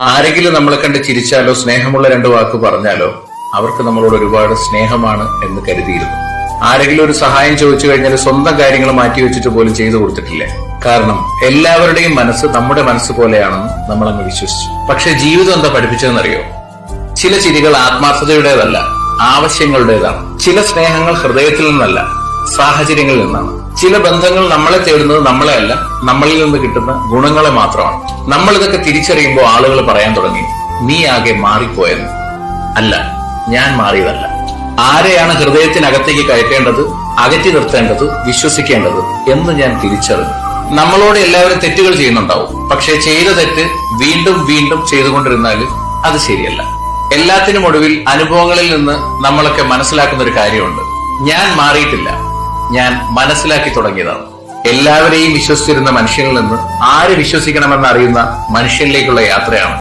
ആരെങ്കിലും നമ്മളെ കണ്ട് ചിരിച്ചാലോ സ്നേഹമുള്ള രണ്ടു വാക്ക് പറഞ്ഞാലോ അവർക്ക് നമ്മളോട് ഒരുപാട് സ്നേഹമാണ് എന്ന് കരുതിയിരുന്നു. ആരെങ്കിലും ഒരു സഹായം ചോദിച്ചു കഴിഞ്ഞാൽ സ്വന്തം കാര്യങ്ങൾ മാറ്റിവെച്ചിട്ട് പോലും ചെയ്തു കൊടുത്തിട്ടില്ലേ? കാരണം എല്ലാവരുടെയും മനസ്സ് നമ്മുടെ മനസ്സ് പോലെയാണെന്ന് നമ്മൾ അങ്ങ് വിശ്വസിച്ചു. പക്ഷെ ജീവിതം എന്താ പഠിപ്പിച്ചതെന്നറിയോ? ചില ചിരികൾ ആത്മാർത്ഥതയുടേതല്ല, ആവശ്യങ്ങളുടേതാണ്. ചില സ്നേഹങ്ങൾ ഹൃദയത്തിൽ നിന്നല്ല, സാഹചര്യങ്ങളിൽ നിന്നാണ്. ചില ബന്ധങ്ങൾ നമ്മളെ തേടുന്നത് നമ്മളെ അല്ല, നമ്മളിൽ നിന്ന് കിട്ടുന്ന ഗുണങ്ങളെ മാത്രമാണ്. നമ്മൾ ഇതൊക്കെ തിരിച്ചറിയുമ്പോൾ ആളുകൾ പറയാൻ തുടങ്ങി, നീ ആകെ മാറിപ്പോയെന്ന്. അല്ല, ഞാൻ മാറിയതല്ല. ആരെയാണ് ഹൃദയത്തിനകത്തേക്ക് കയറ്റേണ്ടത്, അകറ്റി നിർത്തേണ്ടത്, വിശ്വസിക്കേണ്ടത് എന്ന് ഞാൻ തിരിച്ചറിഞ്ഞു. നമ്മളോട് എല്ലാവരും തെറ്റുകൾ ചെയ്യുന്നുണ്ടാവും. പക്ഷെ ചെയ്ത തെറ്റ് വീണ്ടും വീണ്ടും ചെയ്തുകൊണ്ടിരുന്നാൽ അത് ശരിയല്ല. എല്ലാത്തിനും ഒടുവിൽ അനുഭവങ്ങളിൽ നിന്ന് നമ്മളൊക്കെ മനസ്സിലാക്കുന്ന ഒരു കാര്യമുണ്ട്. ഞാൻ മാറിയിട്ടില്ല, ഞാൻ മനസ്സിലാക്കി തുടങ്ങിയതാണ്. എല്ലാവരെയും വിശ്വസിച്ചിരുന്ന മനുഷ്യനിൽ നിന്ന് ആര് വിശ്വസിക്കണമെന്ന് അറിയുന്ന മനുഷ്യനിലേക്കുള്ള യാത്രയാണ്